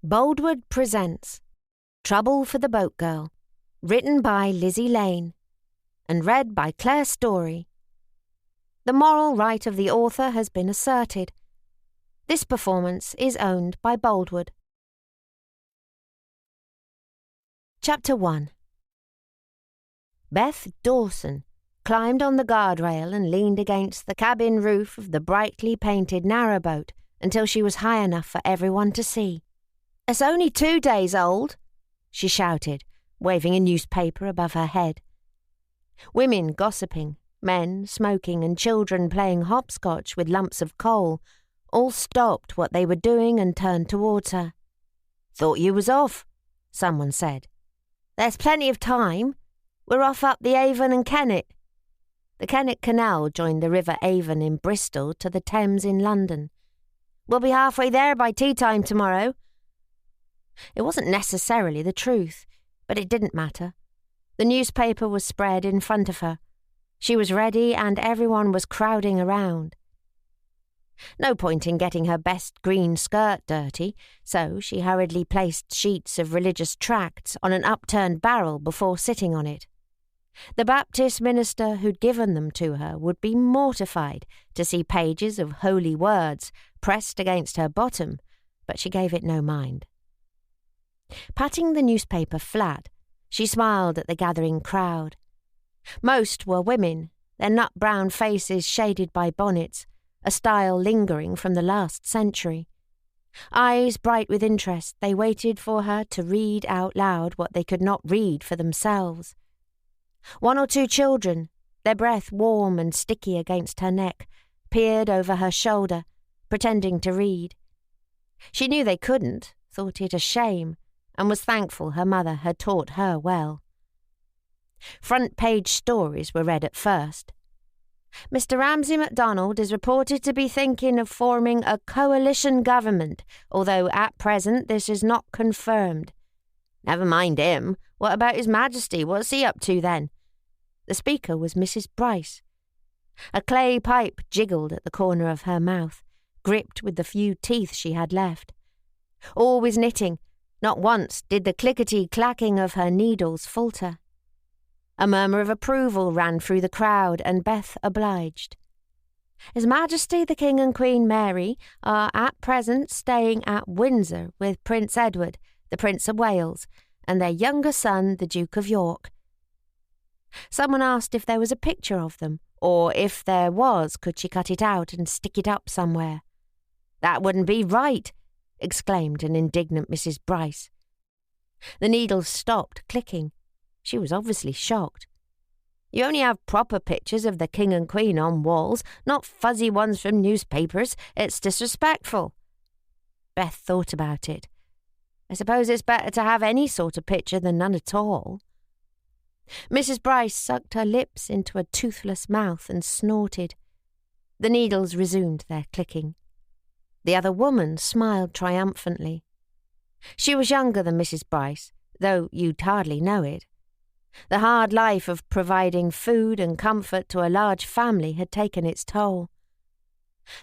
Boldwood presents Trouble for the Boat Girl, written by Lizzie Lane, and read by Claire Story. The moral right of the author has been asserted. This performance is owned by Boldwood. Chapter 1. Beth Dawson climbed on the guardrail and leaned against the cabin roof of the brightly painted narrowboat until she was high enough for everyone to see. "It's only 2 days old," she shouted, waving a newspaper above her head. Women gossiping, men smoking, and children playing hopscotch with lumps of coal all stopped what they were doing and turned towards her. "Thought you was off," someone said. "There's plenty of time. We're off up the Avon and Kennet." The Kennet Canal joined the River Avon in Bristol to the Thames in London. "We'll be halfway there by tea time tomorrow." It wasn't necessarily the truth, but it didn't matter. The newspaper was spread in front of her. She was ready and everyone was crowding around. No point in getting her best green skirt dirty, so she hurriedly placed sheets of religious tracts on an upturned barrel before sitting on it. The Baptist minister who'd given them to her would be mortified to see pages of holy words pressed against her bottom, but she gave it no mind. Patting the newspaper flat, she smiled at the gathering crowd. Most were women, their nut-brown faces shaded by bonnets, a style lingering from the last century. Eyes bright with interest, they waited for her to read out loud what they could not read for themselves. 1 or 2 children, their breath warm and sticky against her neck, peered over her shoulder, pretending to read. She knew they couldn't, thought it a shame, and was thankful her mother had taught her well. Front-page stories were read at first. "Mr. Ramsay MacDonald is reported to be thinking of forming a coalition government, although at present this is not confirmed." "Never mind him. What about His Majesty? What's he up to then?" The speaker was Mrs. Bryce. A clay pipe jiggled at the corner of her mouth, gripped with the few teeth she had left. Always knitting, not once did the clickety-clacking of her needles falter. A murmur of approval ran through the crowd, and Beth obliged. "His Majesty the King and Queen Mary are at present staying at Windsor with Prince Edward, the Prince of Wales, and their younger son, the Duke of York." Someone asked if there was a picture of them, or if there was, could she cut it out and stick it up somewhere. "That wouldn't be right," exclaimed an indignant Mrs. Bryce. The needles stopped clicking. She was obviously shocked. "You only have proper pictures of the King and Queen on walls, not fuzzy ones from newspapers. It's disrespectful." Beth thought about it. "I suppose it's better to have any sort of picture than none at all." Mrs. Bryce sucked her lips into a toothless mouth and snorted. The needles resumed their clicking. The other woman smiled triumphantly. She was younger than Mrs. Bryce, though you'd hardly know it. The hard life of providing food and comfort to a large family had taken its toll.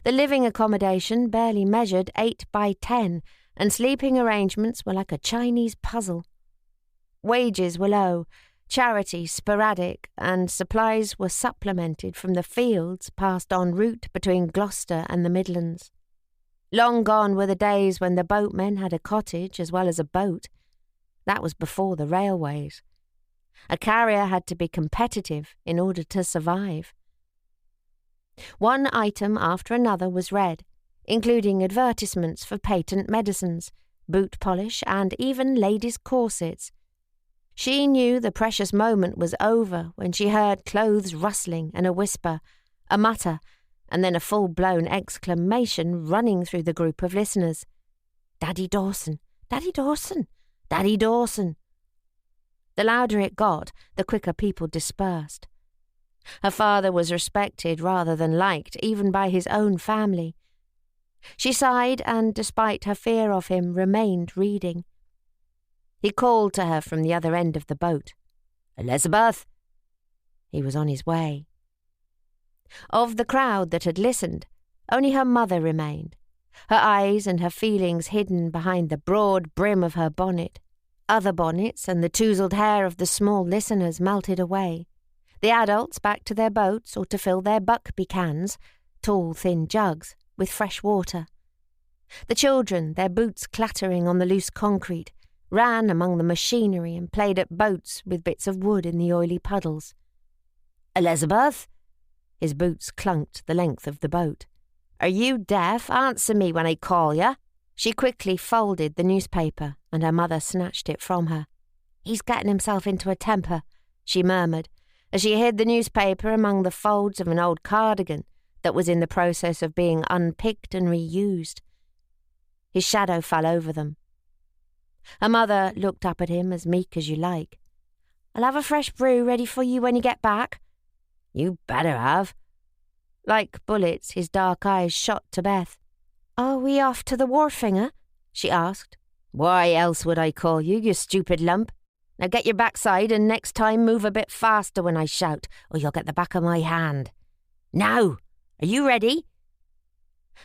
The living accommodation barely measured 8 by 10, and sleeping arrangements were like a Chinese puzzle. Wages were low, charity sporadic, and supplies were supplemented from the fields passed en route between Gloucester and the Midlands. Long gone were the days when the boatmen had a cottage as well as a boat. That was before the railways. A carrier had to be competitive in order to survive. One item after another was read, including advertisements for patent medicines, boot polish, and even ladies' corsets. She knew the precious moment was over when she heard clothes rustling and a whisper, a mutter, and then a full-blown exclamation running through the group of listeners. "Daddy Dawson! Daddy Dawson! Daddy Dawson!" The louder it got, the quicker people dispersed. Her father was respected rather than liked, even by his own family. She sighed and, despite her fear of him, remained reading. He called to her from the other end of the boat. "Elizabeth!" He was on his way. Of the crowd that had listened, only her mother remained, her eyes and her feelings hidden behind the broad brim of her bonnet. Other bonnets and the tousled hair of the small listeners melted away. The adults back to their boats or to fill their buckby cans, tall thin jugs, with fresh water. The children, their boots clattering on the loose concrete, ran among the machinery and played at boats with bits of wood in the oily puddles. "Elizabeth?" His boots clunked the length of the boat. "Are you deaf? Answer me when I call you." She quickly folded the newspaper, and her mother snatched it from her. "He's getting himself into a temper," she murmured, as she hid the newspaper among the folds of an old cardigan that was in the process of being unpicked and reused. His shadow fell over them. Her mother looked up at him as meek as you like. "I'll have a fresh brew ready for you when you get back." "You better have." Like bullets, his dark eyes shot to Beth. "Are we off to the wharfinger?" she asked. "Why else would I call you, you stupid lump? Now get your backside and next time move a bit faster when I shout, or you'll get the back of my hand. Now, are you ready?"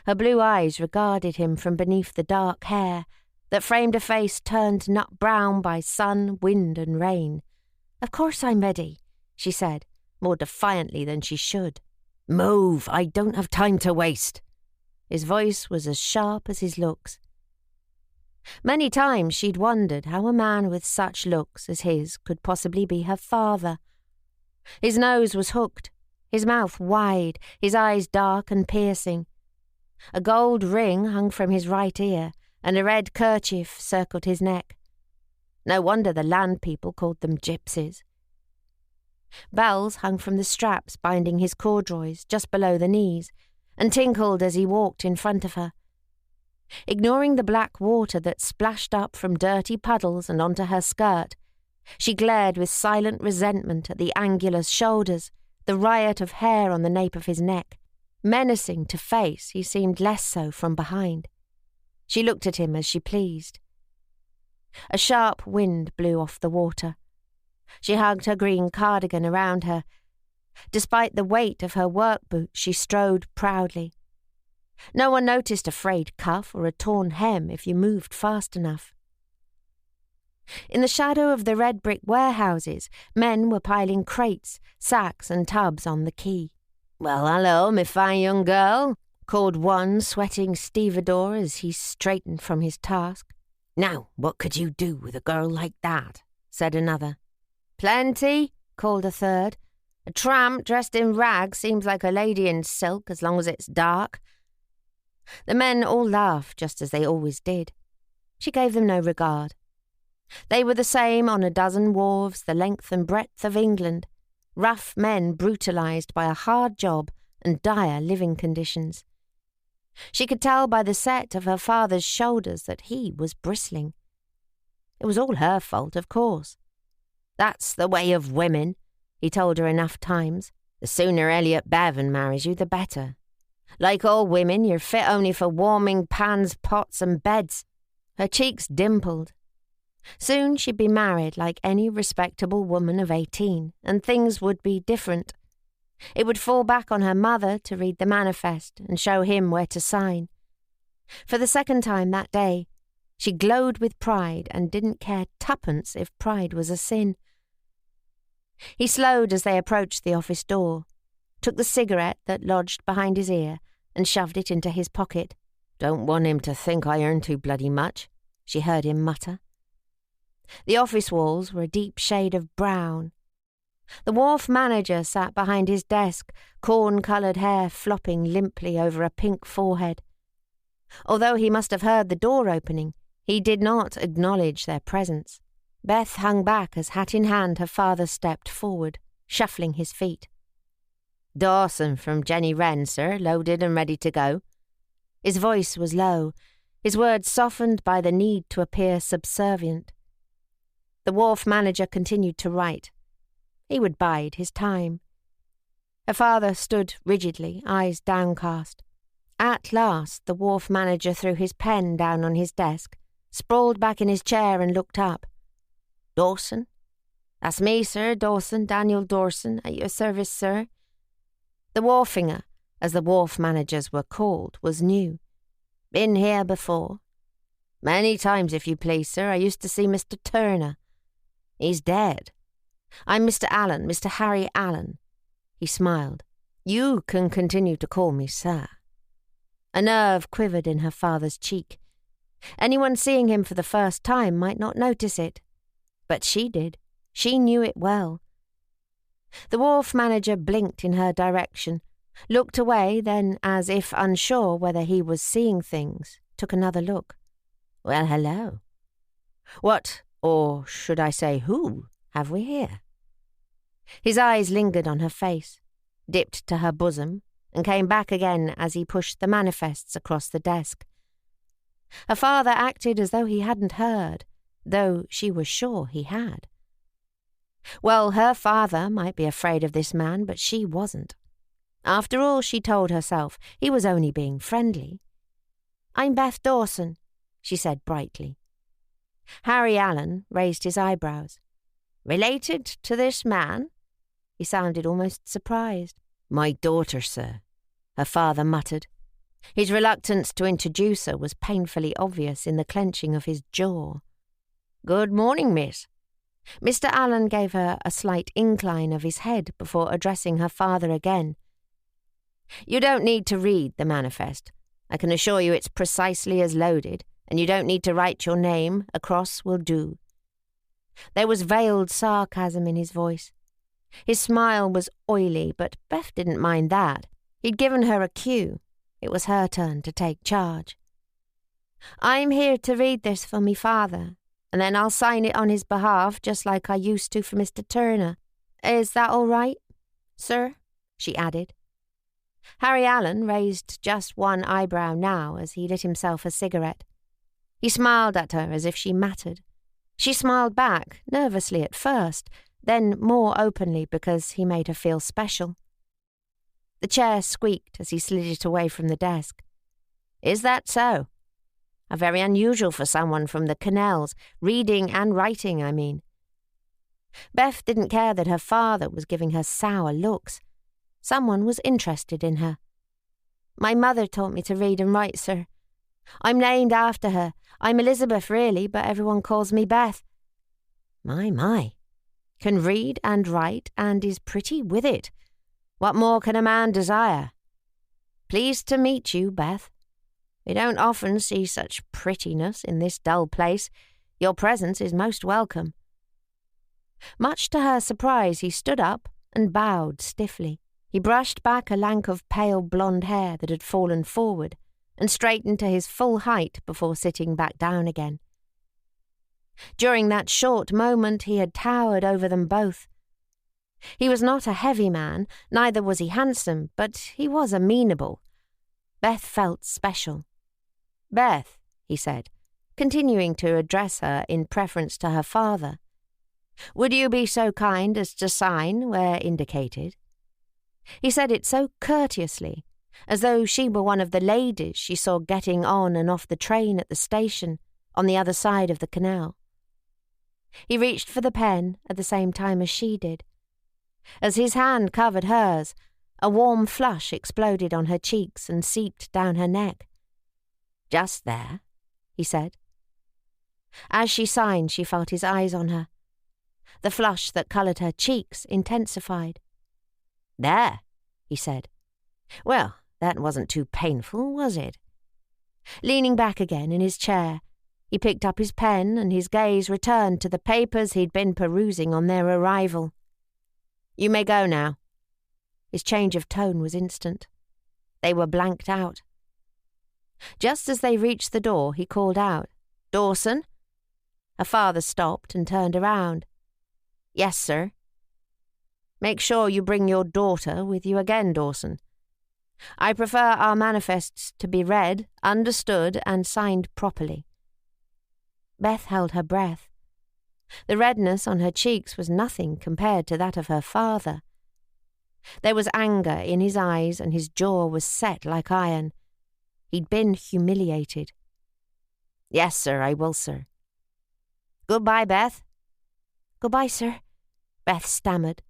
Her blue eyes regarded him from beneath the dark hair that framed a face turned nut brown by sun, wind and rain. "Of course I'm ready," she said, more defiantly than she should. "Move, I don't have time to waste." His voice was as sharp as his looks. Many times she'd wondered how a man with such looks as his could possibly be her father. His nose was hooked, his mouth wide, his eyes dark and piercing. A gold ring hung from his right ear, and a red kerchief circled his neck. No wonder the land people called them gypsies. Bells hung from the straps binding his corduroys just below the knees, and tinkled as he walked in front of her. Ignoring the black water that splashed up from dirty puddles and onto her skirt, she glared with silent resentment at the angular shoulders, the riot of hair on the nape of his neck. Menacing to face, he seemed less so from behind. She looked at him as she pleased. A sharp wind blew off the water. She hugged her green cardigan around her. Despite the weight of her work boots, she strode proudly. No one noticed a frayed cuff or a torn hem if you moved fast enough. In the shadow of the red brick warehouses, men were piling crates, sacks and tubs on the quay. "Well, hello, me fine young girl," called one sweating stevedore as he straightened from his task. "Now, what could you do with a girl like that?" said another. "Plenty," called a third. "A tramp dressed in rags seems like a lady in silk as long as it's dark." The men all laughed just as they always did. She gave them no regard. They were the same on a dozen wharves the length and breadth of England, rough men brutalised by a hard job and dire living conditions. She could tell by the set of her father's shoulders that he was bristling. It was all her fault, of course. "That's the way of women," he told her enough times. "The sooner Elliot Bevan marries you, the better. Like all women, you're fit only for warming pans, pots and beds." Her cheeks dimpled. Soon she'd be married like any respectable woman of 18, and things would be different. It would fall back on her mother to read the manifest and show him where to sign. For the second time that day, she glowed with pride and didn't care tuppence if pride was a sin. He slowed as they approached the office door, took the cigarette that lodged behind his ear and shoved it into his pocket. "Don't want him to think I earn too bloody much," she heard him mutter. The office walls were a deep shade of brown. The wharf manager sat behind his desk, corn-coloured hair flopping limply over a pink forehead. Although he must have heard the door opening, he did not acknowledge their presence. Beth hung back as hat in hand her father stepped forward, shuffling his feet. "Dawson from Jenny Wren, sir, loaded and ready to go." His voice was low, his words softened by the need to appear subservient. The wharf manager continued to write. He would bide his time. Her father stood rigidly, eyes downcast. At last the wharf manager threw his pen down on his desk, sprawled back in his chair and looked up. "Dawson?" "That's me, sir, Dawson, Daniel Dawson, at your service, sir." The wharfinger, as the wharf managers were called, was new. Been here before? Many times, if you please, sir. I used to see Mr. Turner. He's dead. I'm Mr. Allen, Mr. Harry Allen. He smiled. You can continue to call me sir. A nerve quivered in her father's cheek. Anyone seeing him for the first time might not notice it, but she did. She knew it well. The wharf manager blinked in her direction, looked away, then, as if unsure whether he was seeing things, took another look. Well, hello. What, or should I say who, have we here? His eyes lingered on her face, dipped to her bosom, and came back again as he pushed the manifests across the desk. Her father acted as though he hadn't heard, though she was sure he had. Well, her father might be afraid of this man, but she wasn't. After all, she told herself, he was only being friendly. I'm Beth Dawson, she said brightly. Harry Allen raised his eyebrows. Related to this man? He sounded almost surprised. My daughter, sir, her father muttered. His reluctance to introduce her was painfully obvious in the clenching of his jaw. Good morning, miss. Mr. Allen gave her a slight incline of his head before addressing her father again. You don't need to read the manifest. I can assure you it's precisely as loaded, and you don't need to write your name. A cross will do. There was veiled sarcasm in his voice. His smile was oily, but Beth didn't mind that. He'd given her a cue. It was her turn to take charge. I'm here to read this for me father, and then I'll sign it on his behalf just like I used to for Mr. Turner. Is that all right, sir? She added. Harry Allen raised just one eyebrow now as he lit himself a cigarette. He smiled at her as if she mattered. She smiled back, nervously at first, then more openly because he made her feel special. The chair squeaked as he slid it away from the desk. Is that so? Very unusual for someone from the canals, reading and writing, I mean. Beth didn't care that her father was giving her sour looks. Someone was interested in her. My mother taught me to read and write, sir. I'm named after her. I'm Elizabeth, really, but everyone calls me Beth. My. Can read and write and is pretty with it. What more can a man desire? Pleased to meet you, Beth. We don't often see such prettiness in this dull place. Your presence is most welcome. Much to her surprise, he stood up and bowed stiffly. He brushed back a lank of pale blonde hair that had fallen forward and straightened to his full height before sitting back down again. During that short moment he had towered over them both. He was not a heavy man, neither was he handsome, but he was amenable. Beth felt special. Beth, he said, continuing to address her in preference to her father, would you be so kind as to sign where indicated? He said it so courteously, as though she were one of the ladies she saw getting on and off the train at the station on the other side of the canal. He reached for the pen at the same time as she did. As his hand covered hers, a warm flush exploded on her cheeks and seeped down her neck. Just there, he said. As she signed, she felt his eyes on her. The flush that coloured her cheeks intensified. There, he said. Well, that wasn't too painful, was it? Leaning back again in his chair, he picked up his pen and his gaze returned to the papers he'd been perusing on their arrival. You may go now. His change of tone was instant. They were blanked out. Just as they reached the door, he called out, Dawson? Her father stopped and turned around. Yes, sir. Make sure you bring your daughter with you again, Dawson. I prefer our manifests to be read, understood, and signed properly. Beth held her breath. The redness on her cheeks was nothing compared to that of her father. There was anger in his eyes and his jaw was set like iron. He'd been humiliated. Yes, sir, I will, sir. Goodbye, Beth. Goodbye, sir, Beth stammered.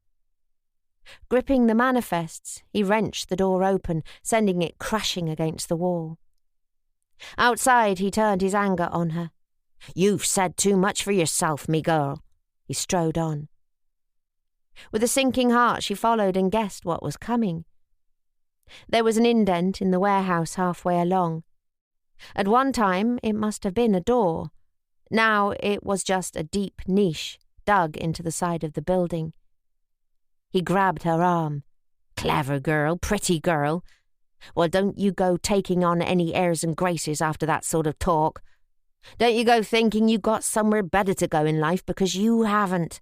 Gripping the manifests, he wrenched the door open, sending it crashing against the wall. Outside, he turned his anger on her. "You've said too much for yourself, me girl." He strode on. With a sinking heart, she followed and guessed what was coming. There was an indent in the warehouse halfway along. At one time, it must have been a door. Now it was just a deep niche dug into the side of the building. He grabbed her arm. "Clever girl, pretty girl. Well, don't you go taking on any airs and graces after that sort of talk. Don't you go thinking you got somewhere better to go in life, because you haven't.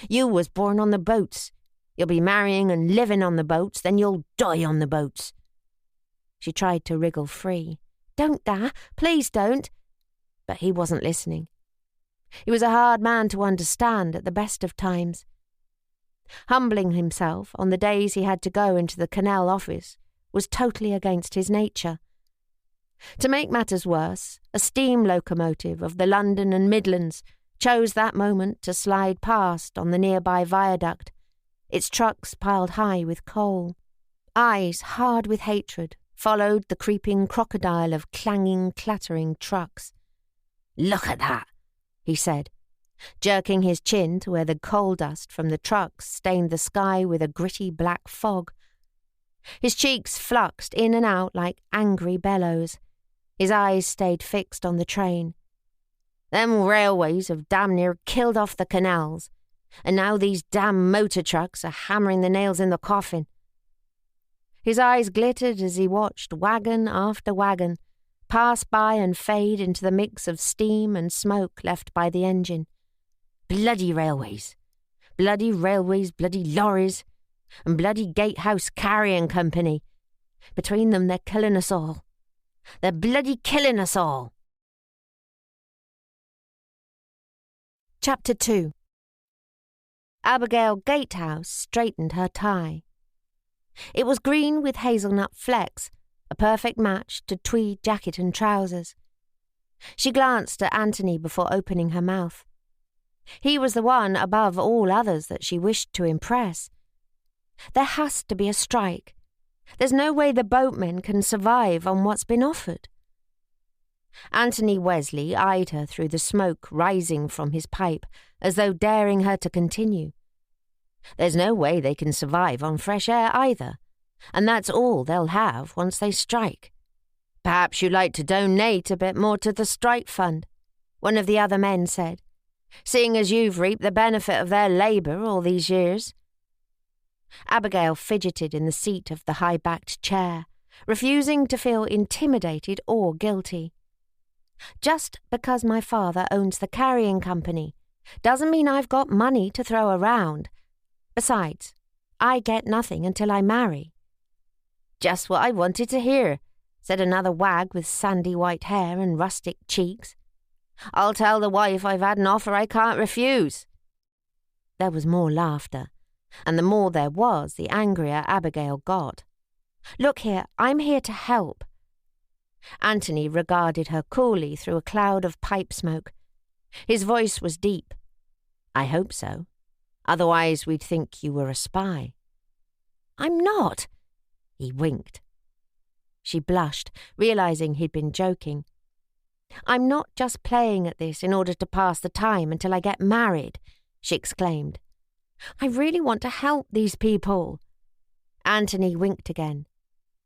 You was born on the boats. You'll be marrying and living on the boats, then you'll die on the boats." She tried to wriggle free. "Don't, Da, please don't." But he wasn't listening. He was a hard man to understand at the best of times. Humbling himself on the days he had to go into the canal office was totally against his nature. To make matters worse, a steam locomotive of the London and Midlands chose that moment to slide past on the nearby viaduct, its trucks piled high with coal. Eyes hard with hatred followed the creeping crocodile of clanging, clattering trucks. "Look at that," he said, jerking his chin to where the coal dust from the trucks stained the sky with a gritty black fog. His cheeks fluxed in and out like angry bellows. His eyes stayed fixed on the train. "Them railways have damn near killed off the canals, and now these damn motor trucks are hammering the nails in the coffin." His eyes glittered as he watched wagon after wagon pass by and fade into the mix of steam and smoke left by the engine. Bloody railways, bloody lorries, and bloody Gatehouse Carrying Company. Between them, they're killing us all. They're bloody killing us all. Chapter 2. Abigail Gatehouse straightened her tie. It was green with hazelnut flecks, a perfect match to tweed jacket and trousers. She glanced at Anthony before opening her mouth. He was the one above all others that she wished to impress. There has to be a strike. There's no way the boatmen can survive on what's been offered. Anthony Wesley eyed her through the smoke rising from his pipe, as though daring her to continue. There's no way they can survive on fresh air either, and that's all they'll have once they strike. "Perhaps you'd like to donate a bit more to the strike fund," one of the other men said, "seeing as you've reaped the benefit of their labour all these years." Abigail fidgeted in the seat of the high-backed chair, refusing to feel intimidated or guilty. "Just because my father owns the carrying company doesn't mean I've got money to throw around. Besides, I get nothing until I marry." "Just what I wanted to hear," said another wag with sandy white hair and rustic cheeks. "I'll tell the wife I've had an offer I can't refuse." There was more laughter, and the more there was, the angrier Abigail got. "Look here, I'm here to help." Anthony regarded her coolly through a cloud of pipe smoke. His voice was deep. "I hope so. Otherwise we'd think you were a spy." "I'm not." He winked. She blushed, realizing he'd been joking. "I'm not just playing at this in order to pass the time until I get married," she exclaimed. "I really want to help these people." Anthony winked again.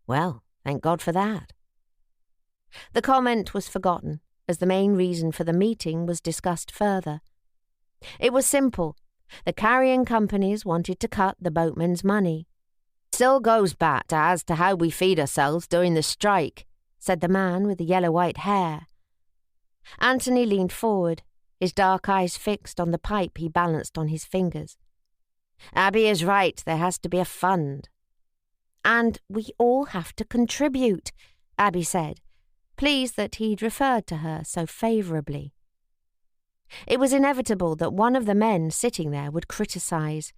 "Well, thank God for that." The comment was forgotten, as the main reason for the meeting was discussed further. It was simple. The carrying companies wanted to cut the boatmen's money. "Still goes back as to how we feed ourselves during the strike," said the man with the yellow-white hair. Anthony leaned forward, his dark eyes fixed on the pipe he balanced on his fingers. "Abby is right, there has to be a fund." "And we all have to contribute," Abby said, pleased that he'd referred to her so favourably. It was inevitable that one of the men sitting there would criticise.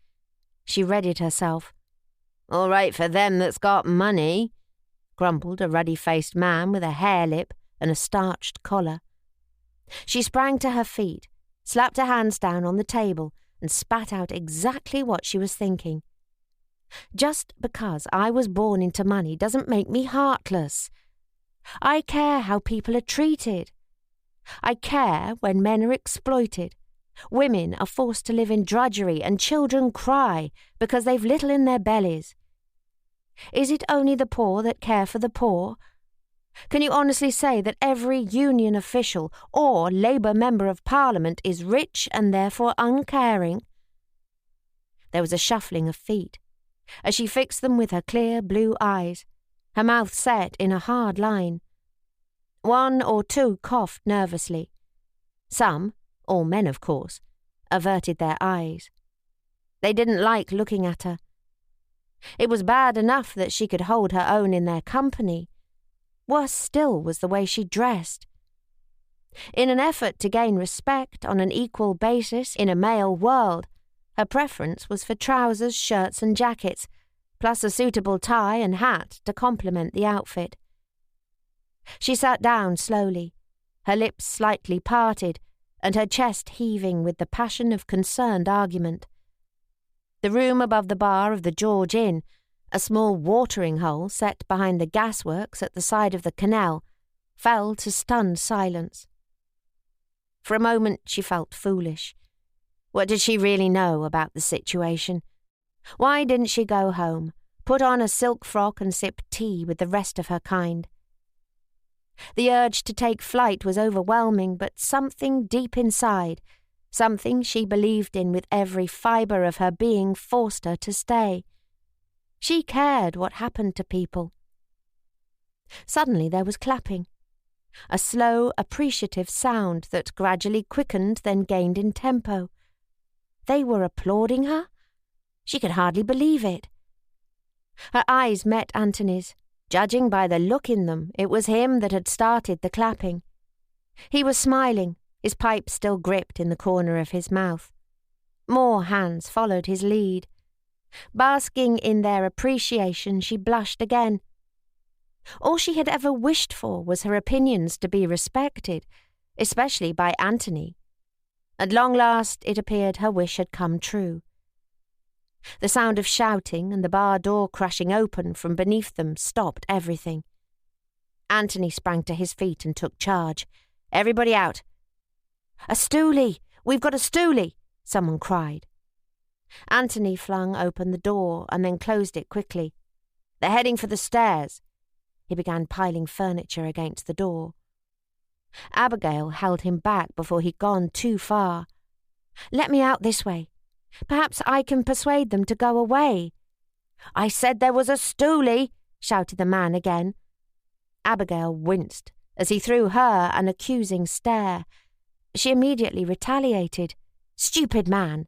She readied herself. "All right for them that's got money," grumbled a ruddy-faced man with a hare lip and a starched collar. She sprang to her feet, slapped her hands down on the table, and spat out exactly what she was thinking. "Just because I was born into money doesn't make me heartless. I care how people are treated. I care when men are exploited. Women are forced to live in drudgery and children cry because they've little in their bellies. Is it only the poor that care for the poor? Can you honestly say that every union official or Labour member of Parliament is rich and therefore uncaring? There was a shuffling of feet, as she fixed them with her clear blue eyes, her mouth set in a hard line. One or two coughed nervously. Some, all men of course, averted their eyes. They didn't like looking at her. It was bad enough that she could hold her own in their company. Worse still was the way she dressed. In an effort to gain respect on an equal basis in a male world, her preference was for trousers, shirts and jackets, plus a suitable tie and hat to complement the outfit. She sat down slowly, her lips slightly parted, and her chest heaving with the passion of concerned argument. The room above the bar of the George Inn, a small watering hole set behind the gasworks at the side of the canal, fell to stunned silence. For a moment she felt foolish. What did she really know about the situation? Why didn't she go home, put on a silk frock and sip tea with the rest of her kind? The urge to take flight was overwhelming, but something deep inside, something she believed in with every fibre of her being, forced her to stay. She cared what happened to people. Suddenly there was clapping, a slow, appreciative sound that gradually quickened, then gained in tempo. They were applauding her? She could hardly believe it. Her eyes met Anthony's. Judging by the look in them, it was him that had started the clapping. He was smiling, his pipe still gripped in the corner of his mouth. More hands followed his lead. Basking in their appreciation, she blushed again. All she had ever wished for was her opinions to be respected, especially by Anthony. At long last, it appeared her wish had come true. The sound of shouting and the bar door crashing open from beneath them stopped everything. Anthony sprang to his feet and took charge. "Everybody out." "A stoolie! We've got a stoolie!" someone cried. Anthony flung open the door and then closed it quickly. "They're heading for the stairs." He began piling furniture against the door. Abigail held him back before he'd gone too far. "Let me out this way. Perhaps I can persuade them to go away." "I said there was a stoolie," shouted the man again. Abigail winced as he threw her an accusing stare. She immediately retaliated. "Stupid man."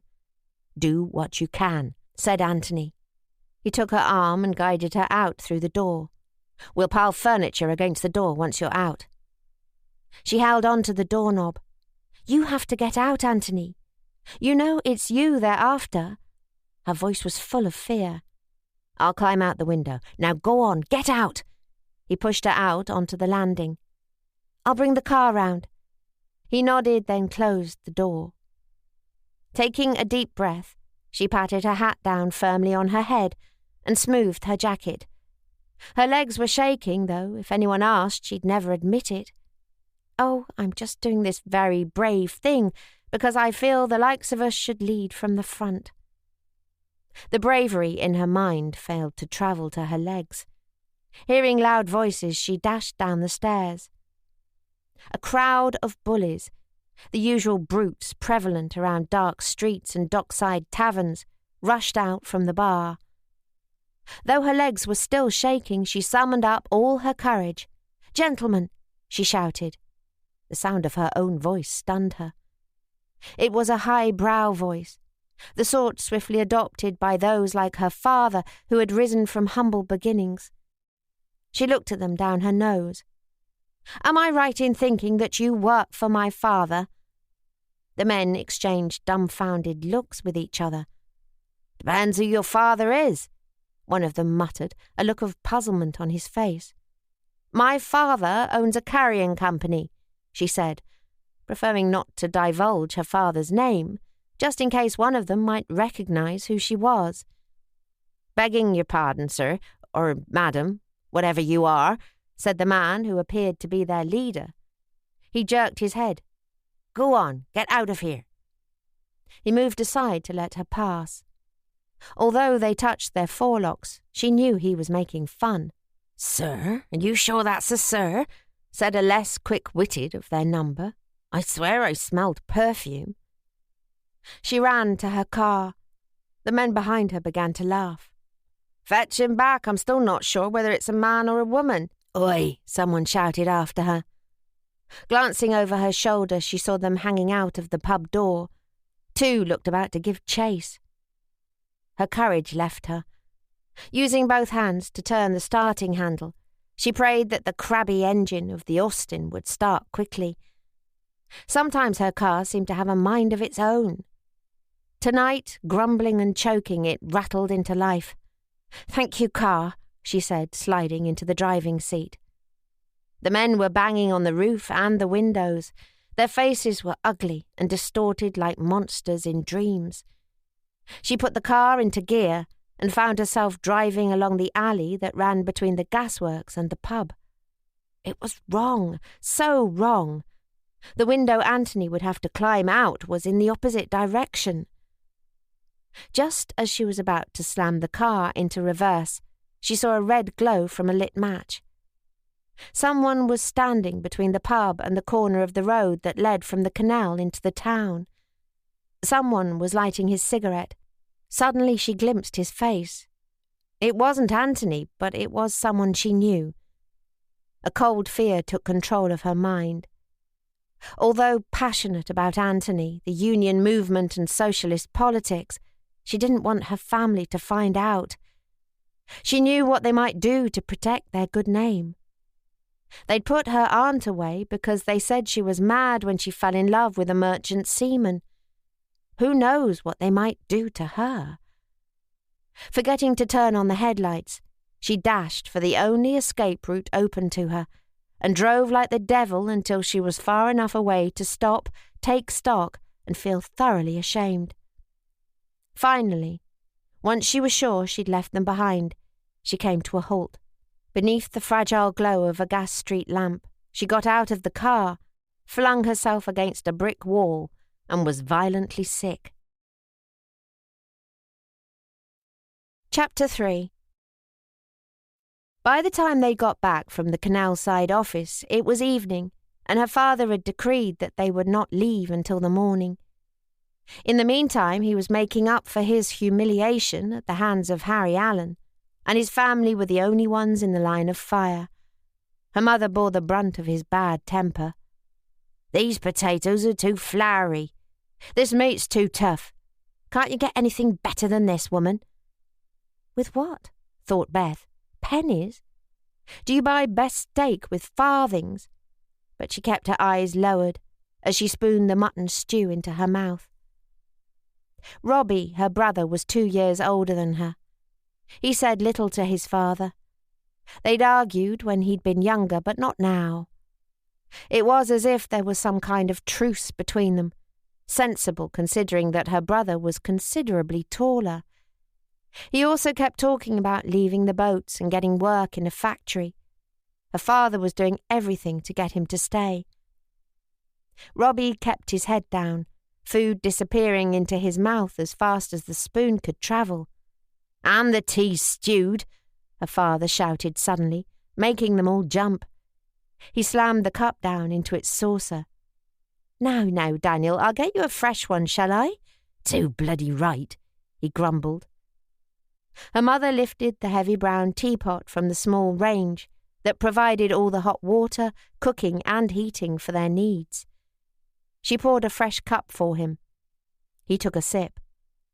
"Do what you can," said Anthony. He took her arm and guided her out through the door. "We'll pile furniture against the door once you're out." She held on to the doorknob. "You have to get out, Anthony. You know it's you they're after." Her voice was full of fear. "I'll climb out the window. Now go on, get out." He pushed her out onto the landing. "I'll bring the car round." He nodded, then closed the door. Taking a deep breath, she patted her hat down firmly on her head and smoothed her jacket. Her legs were shaking, though if anyone asked, she'd never admit it. "Oh, I'm just doing this very brave thing because I feel the likes of us should lead from the front." The bravery in her mind failed to travel to her legs. Hearing loud voices, she dashed down the stairs. A crowd of bullies, the usual brutes prevalent around dark streets and dockside taverns, rushed out from the bar. Though her legs were still shaking, she summoned up all her courage. "Gentlemen," she shouted. The sound of her own voice stunned her. It was a high-brow voice, the sort swiftly adopted by those like her father who had risen from humble beginnings. She looked at them down her nose. "Am I right in thinking that you work for my father?" The men exchanged dumbfounded looks with each other. "Depends who your father is," one of them muttered, a look of puzzlement on his face. "My father owns a carrying company," she said, preferring not to divulge her father's name, just in case one of them might recognize who she was. "Begging your pardon, sir, or madam, whatever you are," said the man who appeared to be their leader. He jerked his head. "Go on, get out of here." He moved aside to let her pass. Although they touched their forelocks, she knew he was making fun. "Sir? Are you sure that's a sir?" said a less quick-witted of their number. "I swear I smelled perfume." She ran to her car. The men behind her began to laugh. "Fetch him back, I'm still not sure whether it's a man or a woman." "Oi!" someone shouted after her. Glancing over her shoulder, she saw them hanging out of the pub door. Two looked about to give chase. Her courage left her. Using both hands to turn the starting handle, she prayed that the crabby engine of the Austin would start quickly. Sometimes her car seemed to have a mind of its own. Tonight, grumbling and choking, it rattled into life. "Thank you, car," she said, sliding into the driving seat. The men were banging on the roof and the windows. Their faces were ugly and distorted like monsters in dreams. She put the car into gear and found herself driving along the alley that ran between the gasworks and the pub. It was wrong, so wrong. The window Anthony would have to climb out was in the opposite direction. Just as she was about to slam the car into reverse, she saw a red glow from a lit match. Someone was standing between the pub and the corner of the road that led from the canal into the town. Someone was lighting his cigarette. Suddenly she glimpsed his face. It wasn't Anthony, but it was someone she knew. A cold fear took control of her mind. Although passionate about Anthony, the union movement and socialist politics, she didn't want her family to find out. She knew what they might do to protect their good name. They'd put her aunt away because they said she was mad when she fell in love with a merchant seaman. Who knows what they might do to her? Forgetting to turn on the headlights, she dashed for the only escape route open to her and drove like the devil until she was far enough away to stop, take stock, and feel thoroughly ashamed. Finally, once she was sure she'd left them behind, she came to a halt. Beneath the fragile glow of a gas street lamp, she got out of the car, flung herself against a brick wall, and was violently sick. Chapter 3. By the time they got back from the canal side office, it was evening, and her father had decreed that they would not leave until the morning. In the meantime, he was making up for his humiliation at the hands of Harry Allen, and his family were the only ones in the line of fire. Her mother bore the brunt of his bad temper. "These potatoes are too floury. This meat's too tough. Can't you get anything better than this, woman?" "With what?" thought Beth. "Pennies? Do you buy best steak with farthings?" But she kept her eyes lowered as she spooned the mutton stew into her mouth. Robbie, her brother, was 2 years older than her. He said little to his father. They'd argued when he'd been younger, but not now. It was as if there was some kind of truce between them, sensible considering that her brother was considerably taller. He also kept talking about leaving the boats and getting work in a factory. Her father was doing everything to get him to stay. Robbie kept his head down, food disappearing into his mouth as fast as the spoon could travel. "And the tea's stewed," her father shouted suddenly, making them all jump. He slammed the cup down into its saucer. Now, Daniel, I'll get you a fresh one, shall I?" "Too bloody right," he grumbled. Her mother lifted the heavy brown teapot from the small range that provided all the hot water, cooking and heating for their needs. She poured a fresh cup for him. He took a sip.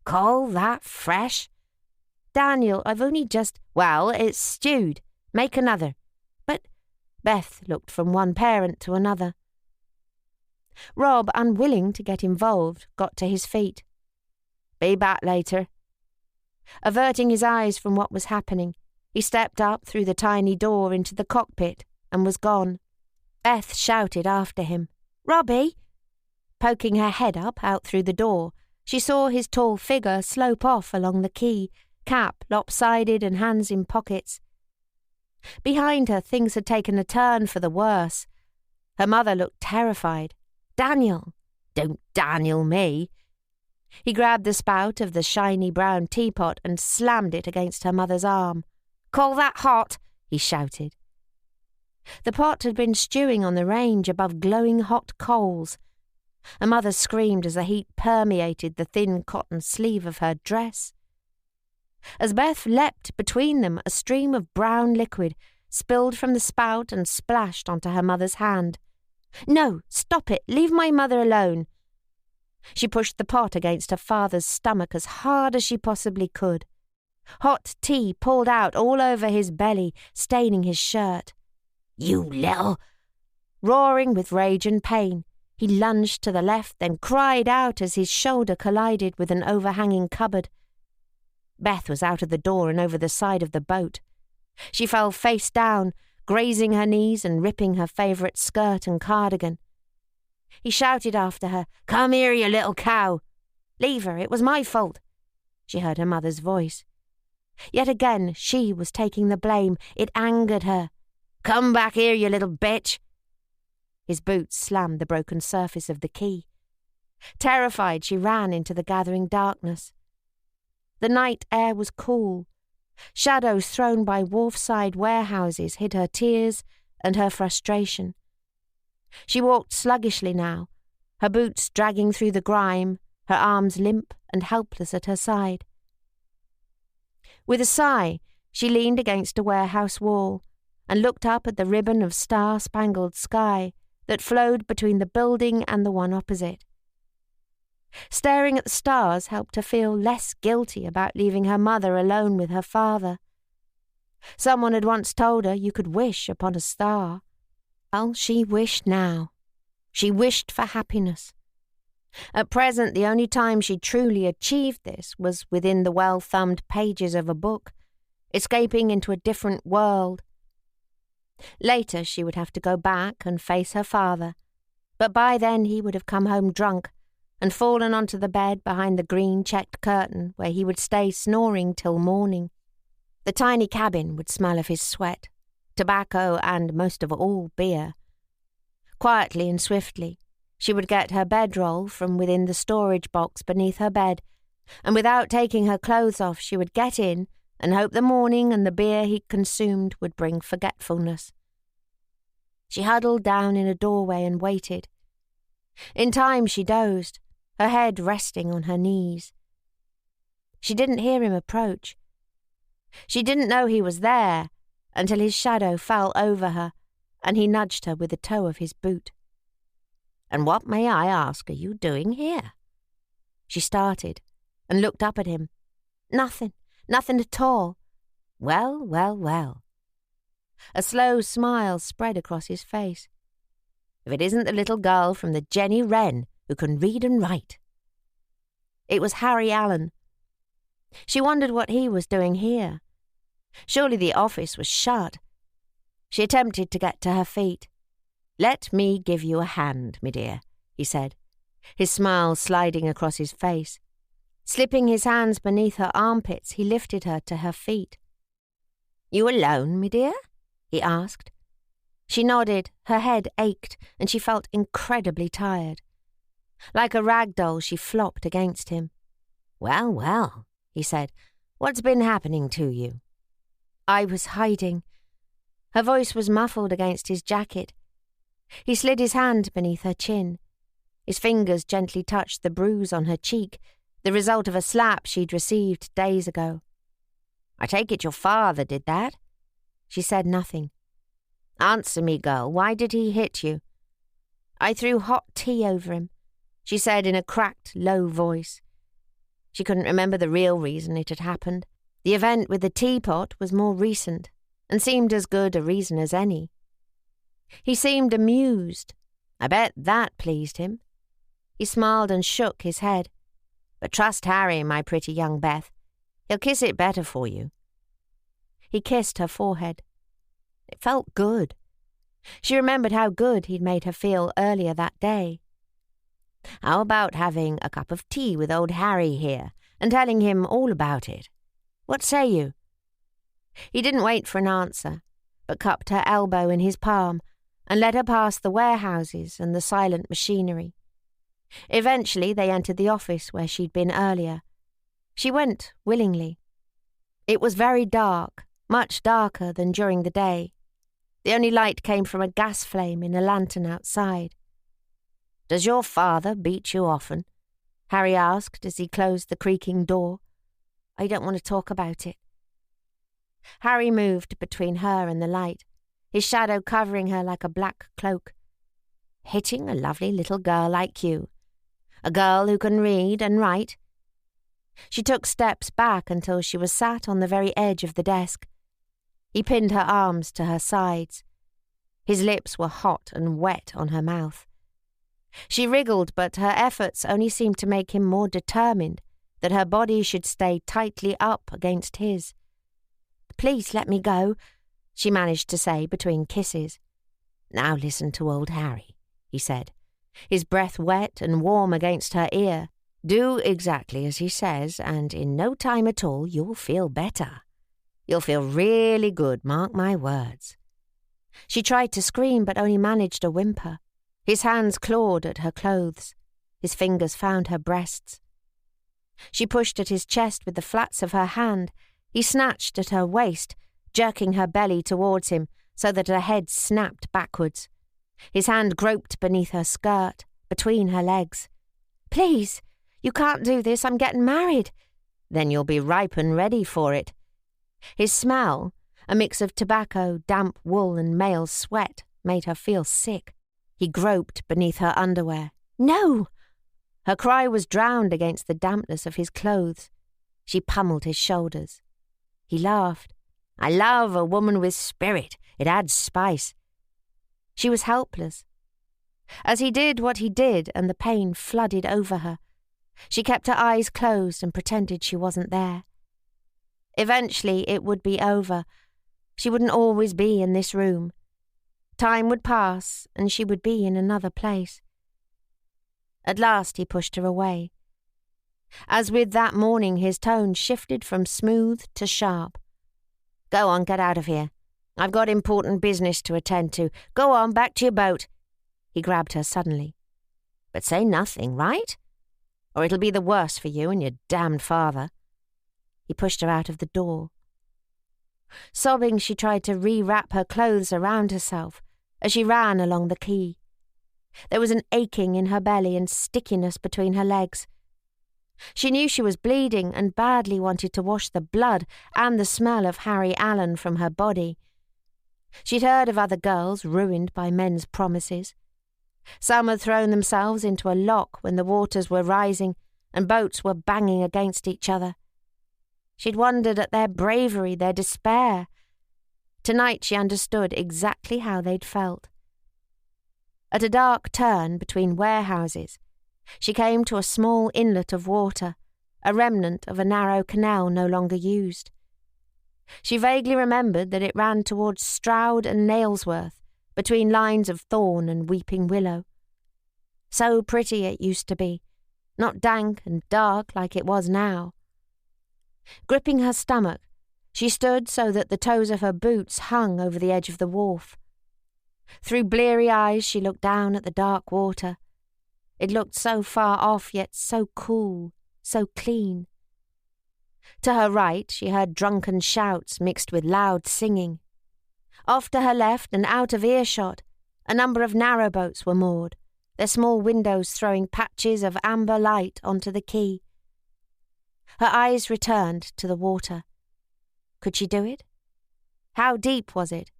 "Call that fresh?" "Daniel, I've only just—" "Well, it's stewed. Make another." "But—" Beth looked from one parent to another. Rob, unwilling to get involved, got to his feet. "Be back later." Averting his eyes from what was happening, he stepped up through the tiny door into the cockpit and was gone. Beth shouted after him, "Robbie!" Poking her head up out through the door, she saw his tall figure slope off along the quay, cap lopsided and hands in pockets. Behind her, things had taken a turn for the worse. Her mother looked terrified. "Daniel! Don't Daniel me!" He grabbed the spout of the shiny brown teapot and slammed it against her mother's arm. "Call that hot?" he shouted. The pot had been stewing on the range above glowing hot coals. Her mother screamed as the heat permeated the thin cotton sleeve of her dress. As Beth leapt between them, a stream of brown liquid spilled from the spout and splashed onto her mother's hand. "No, stop it! Leave my mother alone!" She pushed the pot against her father's stomach as hard as she possibly could. Hot tea poured out all over his belly, staining his shirt. "You little—" Roaring with rage and pain, he lunged to the left, then cried out as his shoulder collided with an overhanging cupboard. Beth was out of the door and over the side of the boat. She fell face down, grazing her knees and ripping her favourite skirt and cardigan. He shouted after her, "Come here, you little cow!" "Leave her, it was my fault." She heard her mother's voice. Yet again she was taking the blame. It angered her. "Come back here, you little bitch!" His boots slammed the broken surface of the quay. Terrified, she ran into the gathering darkness. The night air was cool. Shadows thrown by wharfside warehouses hid her tears and her frustration. She walked sluggishly now, her boots dragging through the grime, her arms limp and helpless at her side. With a sigh, she leaned against a warehouse wall and looked up at the ribbon of star-spangled sky that flowed between the building and the one opposite. Staring at the stars helped her feel less guilty about leaving her mother alone with her father. Someone had once told her you could wish upon a star. Well, she wished now. She wished for happiness. At present, the only time she truly achieved this was within the well-thumbed pages of a book, escaping into a different world. Later, she would have to go back and face her father, but by then he would have come home drunk and fallen onto the bed behind the green-checked curtain where he would stay snoring till morning. The tiny cabin would smell of his sweat, tobacco and, most of all, beer. Quietly and swiftly, she would get her bedroll from within the storage box beneath her bed, and without taking her clothes off, she would get in and hope the morning and the beer he'd consumed would bring forgetfulness. She huddled down in a doorway and waited. In time she dozed, her head resting on her knees. She didn't hear him approach. She didn't know he was there until his shadow fell over her and he nudged her with the toe of his boot. "And what, may I ask, are you doing here?" She started and looked up at him. Nothing at all." "Well, well, well." A slow smile spread across his face. "If it isn't the little girl from the Jenny Wren who can read and write." It was Harry Allen. She wondered what he was doing here. Surely the office was shut. She attempted to get to her feet. "Let me give you a hand, me dear," he said, his smile sliding across his face. Slipping his hands beneath her armpits, he lifted her to her feet. "You alone, me dear?" he asked. She nodded, her head ached, and she felt incredibly tired. Like a rag doll, she flopped against him. "Well, well," he said, "what's been happening to you?" "I was hiding." Her voice was muffled against his jacket. He slid his hand beneath her chin. His fingers gently touched the bruise on her cheek, the result of a slap she'd received days ago. "I take it your father did that?" She said nothing. "Answer me, girl, why did he hit you?" "I threw hot tea over him," she said in a cracked, low voice. She couldn't remember the real reason it had happened. The event with the teapot was more recent and seemed as good a reason as any. He seemed amused. I bet that pleased him. He smiled and shook his head. "But trust Harry, my pretty young Beth. He'll kiss it better for you." He kissed her forehead. It felt good. She remembered how good he'd made her feel earlier that day. "How about having a cup of tea with old Harry here and telling him all about it? What say you?" He didn't wait for an answer. but cupped her elbow in his palm and led her past the warehouses and the silent machinery. Eventually they entered the office where she'd been earlier. She went willingly. It was very dark, much darker than during the day. The only light came from a gas flame in a lantern outside. "Does your father beat you often?" Harry asked as he closed the creaking door. "I don't want to talk about it." Harry moved between her and the light, his shadow covering her like a black cloak. "Hitting a lovely little girl like you. A girl who can read and write." She took steps back until she was sat on the very edge of the desk. He pinned her arms to her sides. His lips were hot and wet on her mouth. She wriggled, but her efforts only seemed to make him more determined that her body should stay tightly up against his. "Please let me go," she managed to say between kisses. "Now listen to old Harry," he said, his breath wet and warm against her ear. "Do exactly as he says, and in no time at all you'll feel better. You'll feel really good, mark my words." She tried to scream but only managed a whimper. His hands clawed at her clothes. His fingers found her breasts. She pushed at his chest with the flats of her hand. He snatched at her waist, jerking her belly towards him so that her head snapped backwards. His hand groped beneath her skirt, between her legs. "Please, you can't do this. I'm getting married." "Then you'll be ripe and ready for it." His smell, a mix of tobacco, damp wool and male sweat, made her feel sick. He groped beneath her underwear. "No!" Her cry was drowned against the dampness of his clothes. She pummeled his shoulders. He laughed. "I love a woman with spirit. It adds spice." She was helpless. As he did what he did and the pain flooded over her, she kept her eyes closed and pretended she wasn't there. Eventually it would be over. She wouldn't always be in this room. Time would pass and she would be in another place. At last he pushed her away. As with that morning, his tone shifted from smooth to sharp. "Go on, get out of here. I've got important business to attend to. Go on, back to your boat." He grabbed her suddenly. "But say nothing, right? Or it'll be the worse for you and your damned father." He pushed her out of the door. Sobbing, she tried to rewrap her clothes around herself as she ran along the quay. There was an aching in her belly and stickiness between her legs. She knew she was bleeding and badly wanted to wash the blood and the smell of Harry Allen from her body. She'd heard of other girls ruined by men's promises. Some had thrown themselves into a lock when the waters were rising and boats were banging against each other. She'd wondered at their bravery, their despair. Tonight she understood exactly how they'd felt. At a dark turn between warehouses, she came to a small inlet of water, a remnant of a narrow canal no longer used. She vaguely remembered that it ran towards Stroud and Nailsworth, between lines of thorn and weeping willow. So pretty it used to be, not dank and dark like it was now. Gripping her stomach, she stood so that the toes of her boots hung over the edge of the wharf. Through bleary eyes she looked down at the dark water. It looked so far off, yet so cool, so clean. To her right she heard drunken shouts mixed with loud singing. Off to her left and out of earshot, a number of narrowboats were moored, their small windows throwing patches of amber light onto the quay. Her eyes returned to the water. Could she do it? How deep was it?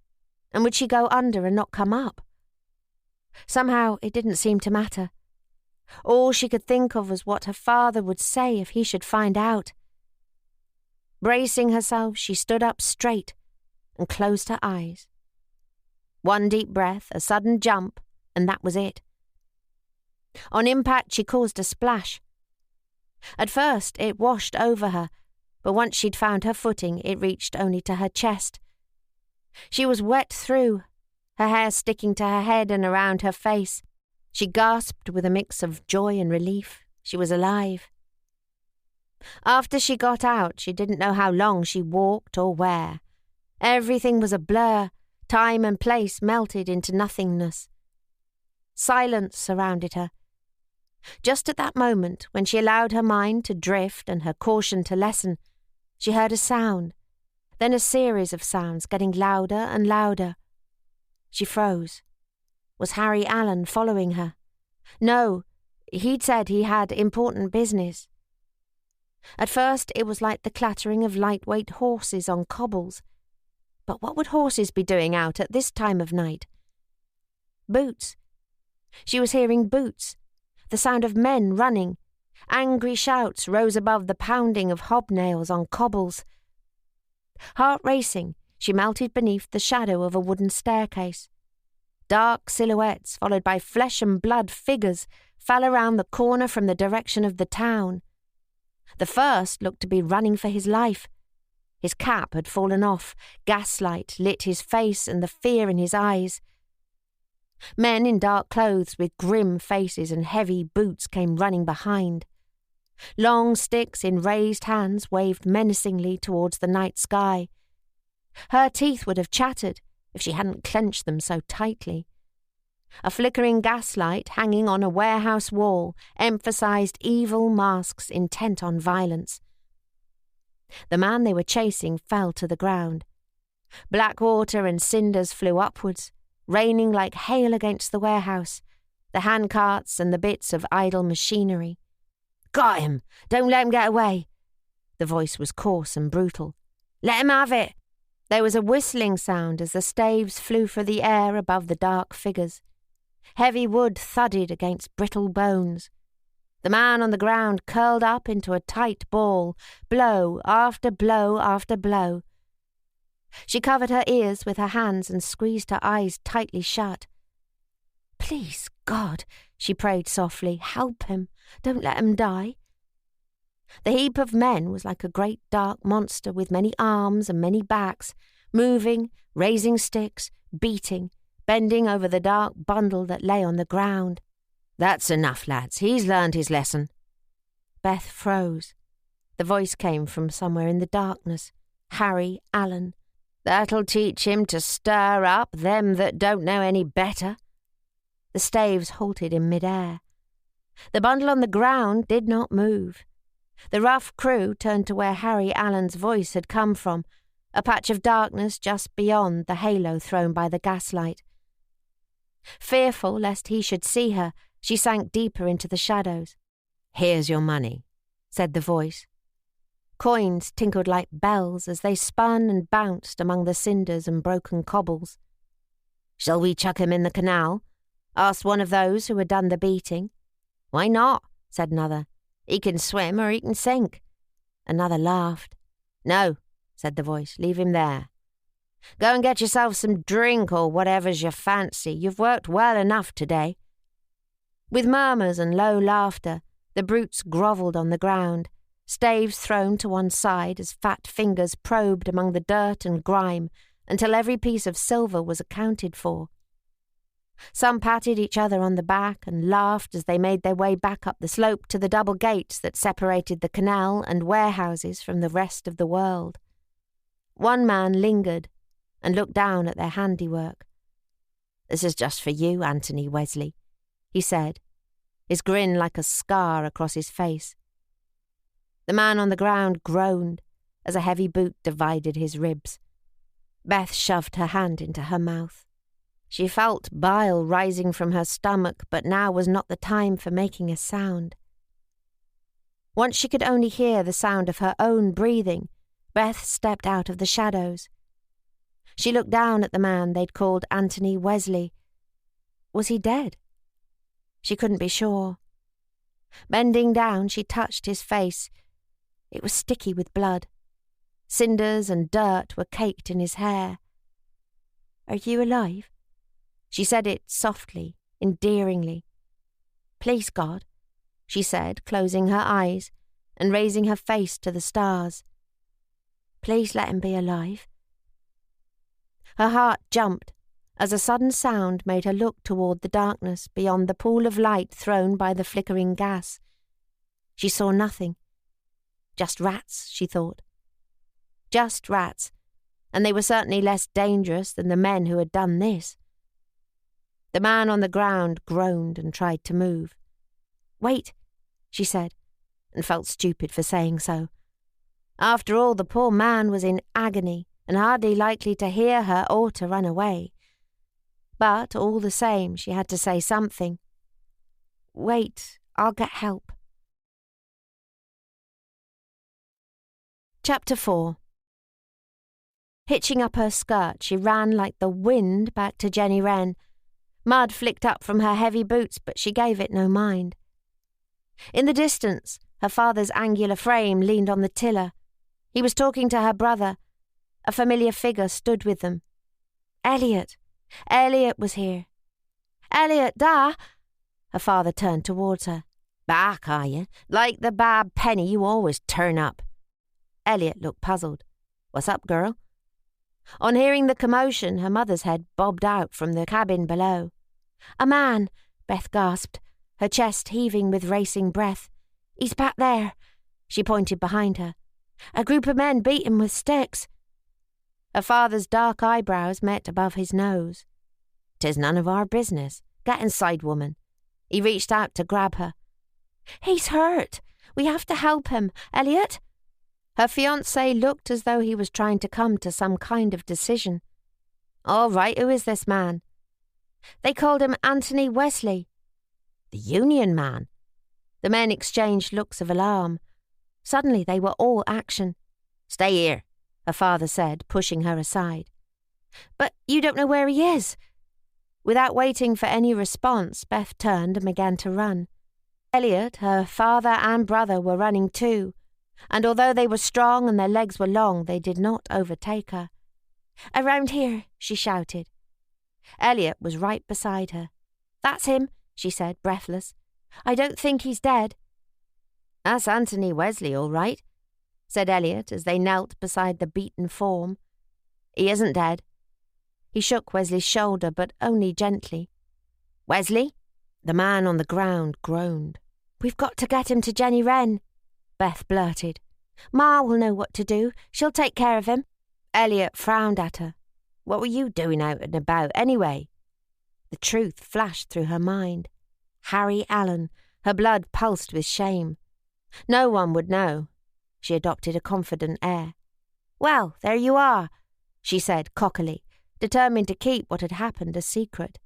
And would she go under and not come up? Somehow it didn't seem to matter. All she could think of was what her father would say if he should find out. Bracing herself, she stood up straight and closed her eyes. One deep breath, a sudden jump, and that was it. On impact, she caused a splash. At first, it washed over her, but once she'd found her footing, it reached only to her chest. She was wet through, her hair sticking to her head and around her face. She gasped with a mix of joy and relief. She was alive. After she got out, she didn't know how long she walked or where. Everything was a blur, Time and place melted into nothingness. Silence surrounded her. Just at that moment, when she allowed her mind to drift and her caution to lessen, she heard a sound, then a series of sounds getting louder and louder. She froze. Was Harry Allen following her? No, he'd said he had important business. At first it was like the clattering of lightweight horses on cobbles. But what would horses be doing out at this time of night? Boots. She was hearing boots, the sound of men running. Angry shouts rose above the pounding of hobnails on cobbles. Heart racing, she melted beneath the shadow of a wooden staircase. Dark silhouettes, followed by flesh and blood figures, fell around the corner from the direction of the town. The first looked to be running for his life. His cap had fallen off, gaslight lit his face and the fear in his eyes. Men in dark clothes with grim faces and heavy boots came running behind. Long sticks in raised hands waved menacingly towards the night sky. Her teeth would have chattered if she hadn't clenched them so tightly. A flickering gaslight hanging on a warehouse wall emphasized evil masks intent on violence. The man they were chasing fell to the ground. Black water and cinders flew upwards, raining like hail against the warehouse, the handcarts and the bits of idle machinery. "Got him! Don't let him get away!" The voice was coarse and brutal. "Let him have it!" There was a whistling sound as the staves flew through the air above the dark figures. Heavy wood thudded against brittle bones. The man on the ground curled up into a tight ball, blow after blow after blow. She covered her ears with her hands and squeezed her eyes tightly shut. "Please, God," she prayed softly, "help him. Don't let him die." The heap of men was like a great dark monster with many arms and many backs, moving, raising sticks, beating, bending over the dark bundle that lay on the ground. "That's enough, lads. He's learned his lesson." Beth froze. The voice came from somewhere in the darkness. Harry Allen. "That'll teach him to stir up them that don't know any better." The staves halted in mid-air. The bundle on the ground did not move. The rough crew turned to where Harry Allen's voice had come from, a patch of darkness just beyond the halo thrown by the gaslight. Fearful lest he should see her, she sank deeper into the shadows. "Here's your money," said the voice. Coins tinkled like bells as they spun and bounced among the cinders and broken cobbles. "Shall we chuck him in the canal?" asked one of those who had done the beating. "Why not?" said another. "He can swim or he can sink." Another laughed. "No," said the voice, "leave him there. Go and get yourself some drink or whatever's your fancy. You've worked well enough today." With murmurs and low laughter, the brutes grovelled on the ground, staves thrown to one side as fat fingers probed among the dirt and grime until every piece of silver was accounted for. Some patted each other on the back and laughed as they made their way back up the slope to the double gates that separated the canal and warehouses from the rest of the world. One man lingered and looked down at their handiwork. "This is just for you, Anthony Wesley," he said, his grin like a scar across his face. The man on the ground groaned as a heavy boot divided his ribs. Beth shoved her hand into her mouth. She felt bile rising from her stomach, but now was not the time for making a sound. Once she could only hear the sound of her own breathing, Beth stepped out of the shadows. She looked down at the man they'd called Anthony Wesley. Was he dead? She couldn't be sure. Bending down, she touched his face. It was sticky with blood. Cinders and dirt were caked in his hair. "Are you alive?" She said it softly, endearingly. "Please, God," she said, closing her eyes and raising her face to the stars. "Please let him be alive." Her heart jumped as a sudden sound made her look toward the darkness beyond the pool of light thrown by the flickering gas. She saw nothing. Just rats, she thought. Just rats, and they were certainly less dangerous than the men who had done this. The man on the ground groaned and tried to move. "Wait," she said, and felt stupid for saying so. After all, the poor man was in agony and hardly likely to hear her or to run away. But all the same, she had to say something. "Wait, I'll get help." Chapter 4. Hitching up her skirt, she ran like the wind back to Jenny Wren. Mud flicked up from her heavy boots, but she gave it no mind. In the distance, her father's angular frame leaned on the tiller. He was talking to her brother. A familiar figure stood with them. Elliot. Elliot was here. "Elliot, da!" Her father turned towards her. "Back, are you? Like the bad penny, you always turn up." Elliot looked puzzled. "What's up, girl?" On hearing the commotion, her mother's head bobbed out from the cabin below. "A man," Beth gasped, her chest heaving with racing breath. "He's back there." She pointed behind her. "A group of men beat him with sticks." Her father's dark eyebrows met above his nose. "'Tis none of our business. Get inside, woman." He reached out to grab her. "He's hurt. We have to help him. Elliot?" Her fiancé looked as though he was trying to come to some kind of decision. "All right, who is this man?" "They called him Anthony Wesley." "The Union man?" The men exchanged looks of alarm. Suddenly they were all action. "Stay here," her father said, pushing her aside. "But you don't know where he is." Without waiting for any response, Beth turned and began to run. Elliot, her father and brother were running too, and although they were strong and their legs were long, they did not overtake her. "Around here," she shouted. Elliot was right beside her. "That's him," she said, breathless. "I don't think he's dead." "That's Anthony Wesley, all right," said Elliot as they knelt beside the beaten form. "He isn't dead." He shook Wesley's shoulder, but only gently. "Wesley?" The man on the ground groaned. "We've got to get him to Jenny Wren," Beth blurted. "Ma will know what to do. She'll take care of him." Elliot frowned at her. "What were you doing out and about, anyway?" The truth flashed through her mind. Harry Allen. Her blood pulsed with shame. No one would know. She adopted a confident air. "Well, there you are," she said cockily, determined to keep what had happened a secret.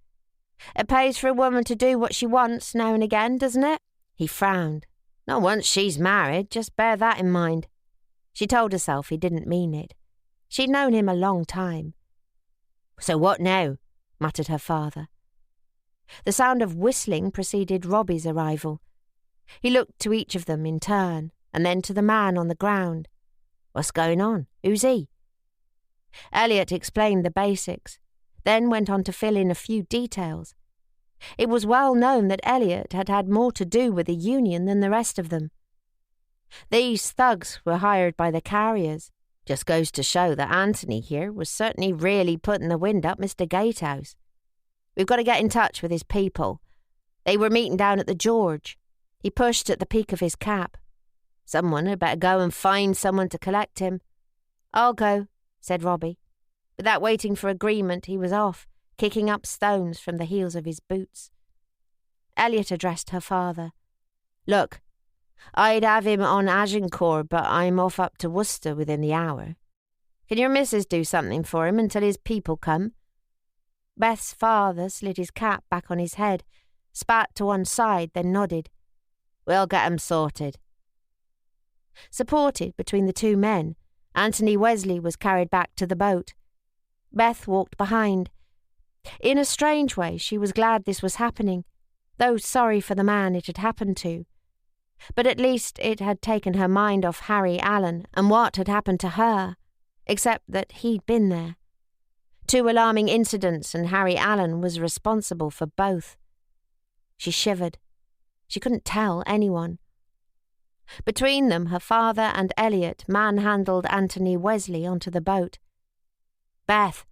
"It pays for a woman to do what she wants now and again, doesn't it?" He frowned. "Not once she's married, just bear that in mind." She told herself he didn't mean it. She'd known him a long time. "So what now?" muttered her father. The sound of whistling preceded Robbie's arrival. He looked to each of them in turn, and then to the man on the ground. "What's going on? Who's he?" Elliot explained the basics, then went on to fill in a few details. It was well known that Elliot had had more to do with the union than the rest of them. These thugs were hired by the carriers. Just goes to show that Anthony here was certainly really putting the wind up Mr. Gatehouse. "We've got to get in touch with his people. They were meeting down at the George." He pushed at the peak of his cap. "Someone had better go and find someone to collect him." "I'll go," said Robbie. Without waiting for agreement, he was off, kicking up stones from the heels of his boots. Elliot addressed her father. "Look, I'd have him on Agincourt, but I'm off up to Worcester within the hour. Can your missus do something for him until his people come?" Beth's father slid his cap back on his head, spat to one side, then nodded. "We'll get 'em sorted." Supported between the two men, Anthony Wesley was carried back to the boat. Beth walked behind. In a strange way, she was glad this was happening, though sorry for the man it had happened to. But at least it had taken her mind off Harry Allen and what had happened to her, except that he'd been there. 2 alarming incidents, and Harry Allen was responsible for both. She shivered. She couldn't tell anyone. Between them, her father and Elliot manhandled Anthony Wesley onto the boat. "Beth!"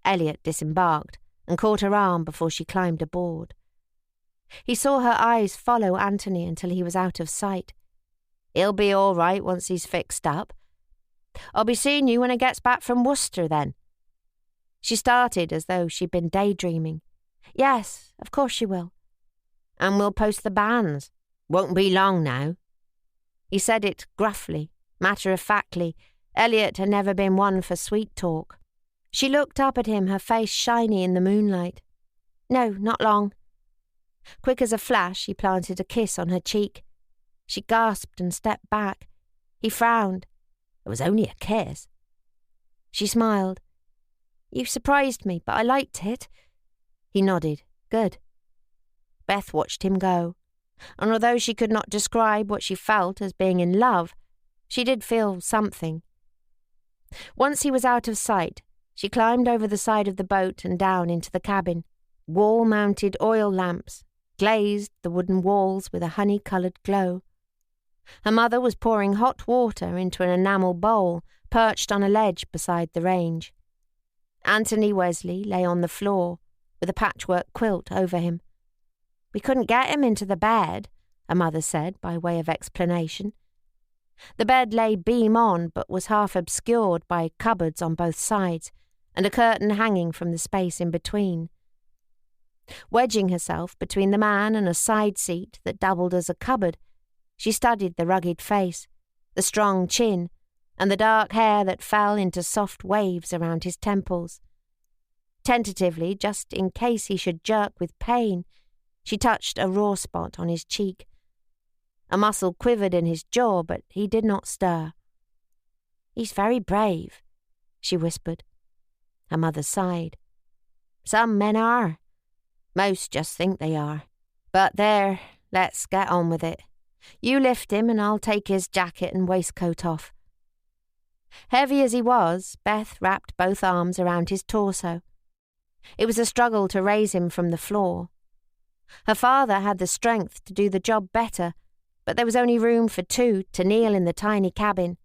Elliot disembarked and caught her arm before she climbed aboard. He saw her eyes follow Anthony until he was out of sight. "He'll be all right once he's fixed up." I'll be seeing you when I gets back from Worcester, then." She started as though she'd been daydreaming. "Yes, of course you will." "And we'll post the banns. Won't be long now." He said it gruffly, matter-of-factly. Elliot had never been one for sweet talk. She looked up at him, her face shiny in the moonlight. "No, not long." Quick as a flash, he planted a kiss on her cheek. She gasped and stepped back. He frowned. It was only a kiss. She smiled. "You surprised me, but I liked it." He nodded. "Good." Beth watched him go, and although she could not describe what she felt as being in love, she did feel something. Once he was out of sight, she climbed over the side of the boat and down into the cabin. Wall-mounted oil lamps glazed the wooden walls with a honey-coloured glow. Her mother was pouring hot water into an enamel bowl perched on a ledge beside the range. Anthony Wesley lay on the floor with a patchwork quilt over him. "We couldn't get him into the bed," her mother said by way of explanation. The bed lay beam on but was half obscured by cupboards on both sides and a curtain hanging from the space in between. Wedging herself between the man and a side seat that doubled as a cupboard, she studied the rugged face, the strong chin, and the dark hair that fell into soft waves around his temples. Tentatively, just in case he should jerk with pain, she touched a raw spot on his cheek. A muscle quivered in his jaw, but he did not stir. "He's very brave," she whispered. Her mother sighed. "Some men are. Most just think they are. But there, let's get on with it. You lift him and I'll take his jacket and waistcoat off." Heavy as he was, Beth wrapped both arms around his torso. It was a struggle to raise him from the floor. Her father had the strength to do the job better, but there was only room for two to kneel in the tiny cabin.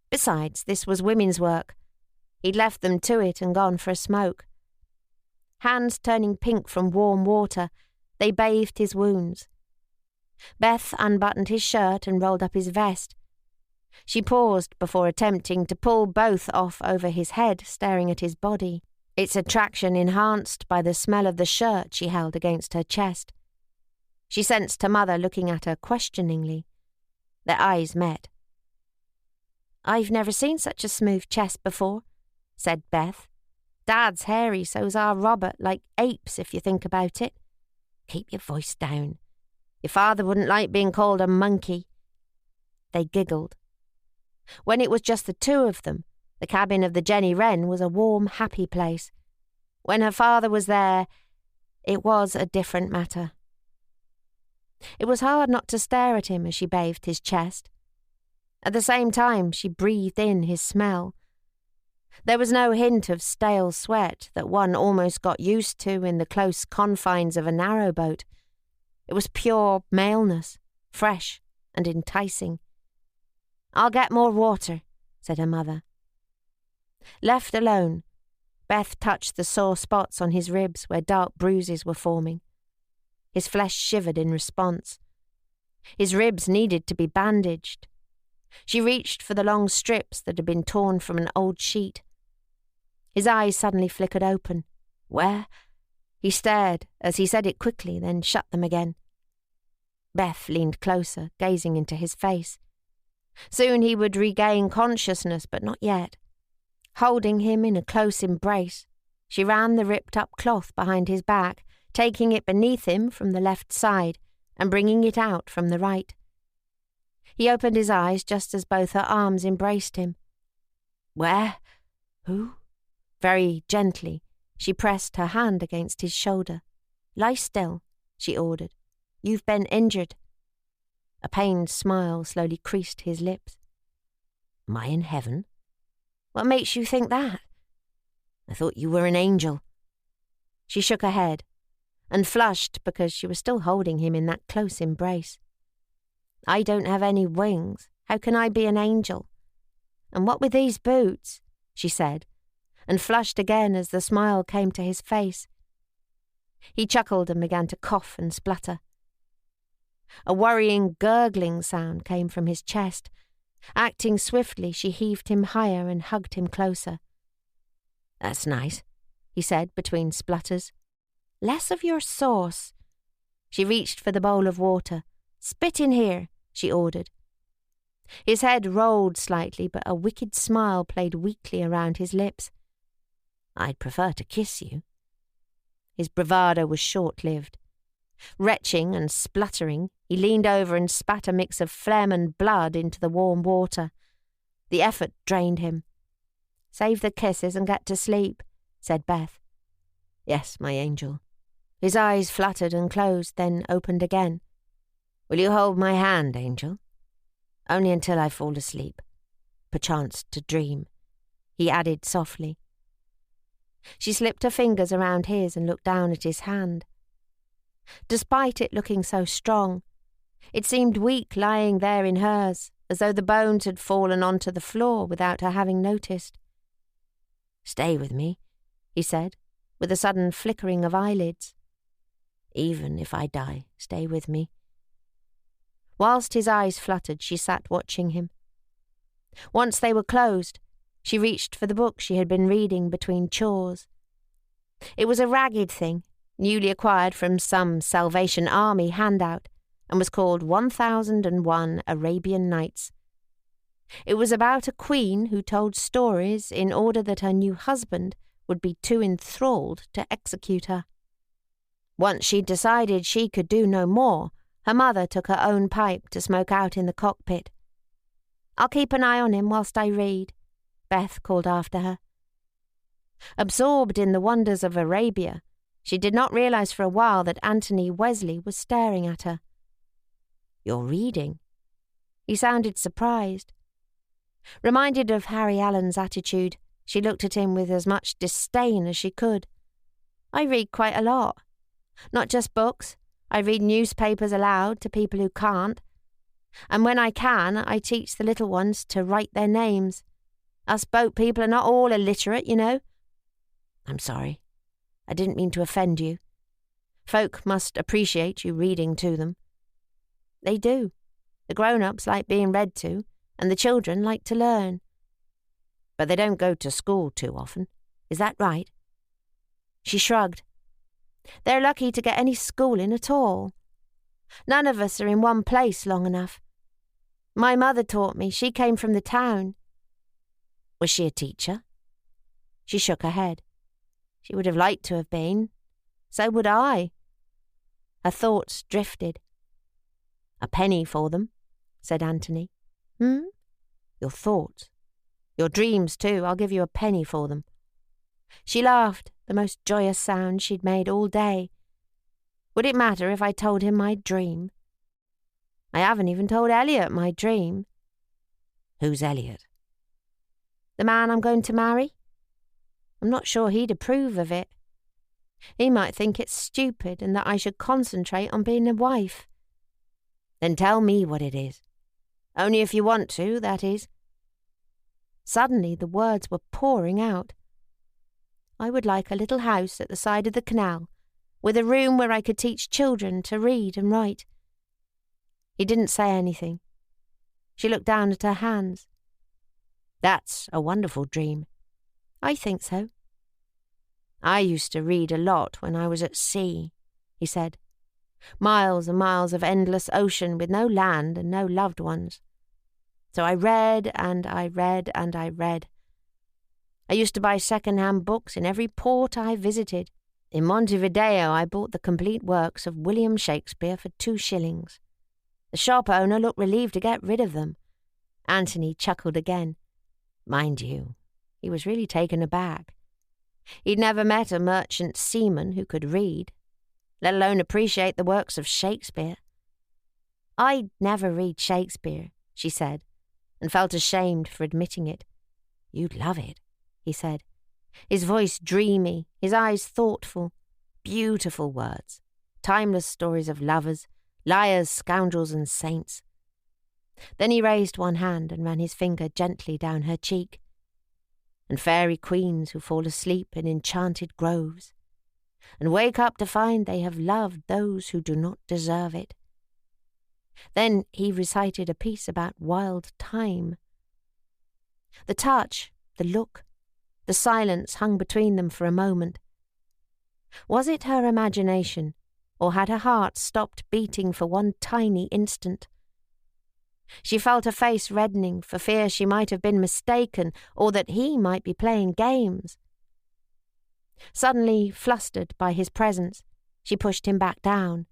Besides, this was women's work. He'd left them to it and gone for a smoke. Hands turning pink from warm water, they bathed his wounds. Beth unbuttoned his shirt and rolled up his vest. She paused before attempting to pull both off over his head, staring at his body, its attraction enhanced by the smell of the shirt she held against her chest. She sensed her mother looking at her questioningly. Their eyes met. "I've never seen such a smooth chest before," said Beth. "Dad's hairy, so's our Robert, like apes if you think about it." "Keep your voice down. Your father wouldn't like being called a monkey." They giggled. When it was just the two of them, the cabin of the Jenny Wren was a warm, happy place. When her father was there, it was a different matter. It was hard not to stare at him as she bathed his chest. At the same time, she breathed in his smell. There was no hint of stale sweat that one almost got used to in the close confines of a narrowboat. It was pure maleness, fresh and enticing. "I'll get more water," said her mother. Left alone, Beth touched the sore spots on his ribs where dark bruises were forming. His flesh shivered in response. His ribs needed to be bandaged. She reached for the long strips that had been torn from an old sheet. His eyes suddenly flickered open. "Where?" He stared as he said it quickly, then shut them again. Beth leaned closer, gazing into his face. Soon he would regain consciousness, but not yet. Holding him in a close embrace, she ran the ripped-up cloth behind his back, taking it beneath him from the left side and bringing it out from the right. He opened his eyes just as both her arms embraced him. "Where? Who?" Very gently, she pressed her hand against his shoulder. "Lie still," she ordered. "You've been injured." A pained smile slowly creased his lips. "Am I in heaven?" "What makes you think that?" "I thought you were an angel." She shook her head and flushed because she was still holding him in that close embrace. "I don't have any wings. How can I be an angel? And what with these boots?" she said, and flushed again as the smile came to his face. He chuckled and began to cough and splutter. A worrying, gurgling sound came from his chest, Acting swiftly, she heaved him higher and hugged him closer. "That's nice," he said between splutters. "Less of your sauce." She reached for the bowl of water. "Spit in here," she ordered. His head rolled slightly, but a wicked smile played weakly around his lips. "I'd prefer to kiss you." His bravado was short-lived. Retching and spluttering, he leaned over and spat a mix of phlegm and blood into the warm water. The effort drained him. "Save the kisses and get to sleep," said Beth. "Yes, my angel." His eyes fluttered and closed, then opened again. "Will you hold my hand, angel? Only until I fall asleep, perchance to dream," he added softly. She slipped her fingers around his and looked down at his hand. Despite it looking so strong, it seemed weak lying there in hers, as though the bones had fallen onto the floor without her having noticed. "Stay with me," he said, with a sudden flickering of eyelids. "Even if I die, stay with me." Whilst his eyes fluttered, she sat watching him. Once they were closed, she reached for the book she had been reading between chores. It was a ragged thing, newly acquired from some Salvation Army handout, and was called 1001 Arabian Nights. It was about a queen who told stories in order that her new husband would be too enthralled to execute her. Once she'd decided she could do no more, her mother took her own pipe to smoke out in the cockpit. "I'll keep an eye on him whilst I read," Beth called after her. Absorbed in the wonders of Arabia, she did not realize for a while that Anthony Wesley was staring at her. "You're reading?" He sounded surprised. Reminded of Harry Allen's attitude, she looked at him with as much disdain as she could. "I read quite a lot. Not just books. I read newspapers aloud to people who can't. And when I can, I teach the little ones to write their names. Us boat people are not all illiterate, you know." "I'm sorry. I didn't mean to offend you. Folk must appreciate you reading to them." "They do. The grown-ups like being read to, and the children like to learn." "But they don't go to school too often. Is that right?" She shrugged. "They're lucky to get any schooling at all. None of us are in one place long enough. My mother taught me. She came from the town." "Was she a teacher?" She shook her head. She would have liked to have been. So would I. Her thoughts drifted. "A penny for them," said Anthony. "Your thoughts. Your dreams, too. I'll give you a penny for them." She laughed, the most joyous sound she'd made all day. Would it matter if I told him my dream? I haven't even told Elliot my dream. "Who's Elliot?" "The man I'm going to marry. I'm not sure he'd approve of it. He might think it's stupid and that I should concentrate on being a wife." "Then tell me what it is. Only if you want to, that is." Suddenly the words were pouring out. "I would like a little house at the side of the canal, with a room where I could teach children to read and write." He didn't say anything. She looked down at her hands. "That's a wonderful dream." "I think so." "I used to read a lot when I was at sea," he said. "Miles and miles of endless ocean with no land and no loved ones. So I read and I read and I read. I used to buy second-hand books in every port I visited. In Montevideo I bought the complete works of William Shakespeare for 2 shillings. The shop owner looked relieved to get rid of them." Anthony chuckled again. Mind you, he was really taken aback. He'd never met a merchant seaman who could read, let alone appreciate the works of Shakespeare. "I'd never read Shakespeare," she said, and felt ashamed for admitting it. "You'd love it," he said, his voice dreamy, his eyes thoughtful. Beautiful words, timeless stories of lovers, liars, scoundrels, and saints. Then he raised one hand and ran his finger gently down her cheek. "And fairy queens who fall asleep in enchanted groves, and wake up to find they have loved those who do not deserve it. Then he recited a piece about wild thyme. The touch, the look, the silence hung between them for a moment. Was it her imagination, or had her heart stopped beating for one tiny instant? She felt her face reddening for fear she might have been mistaken, or that he might be playing games. Suddenly, flustered by his presence, she pushed him back down.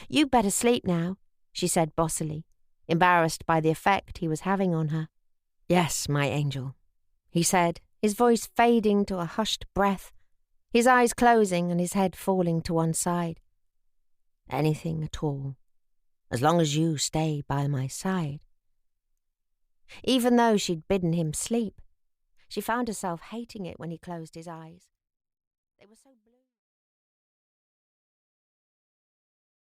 "You'd better sleep now," she said bossily, embarrassed by the effect he was having on her. "Yes, my angel," he said, his voice fading to a hushed breath, his eyes closing and his head falling to one side. "Anything at all, as long as you stay by my side." Even though she'd bidden him sleep, she found herself hating it when he closed his eyes. They were so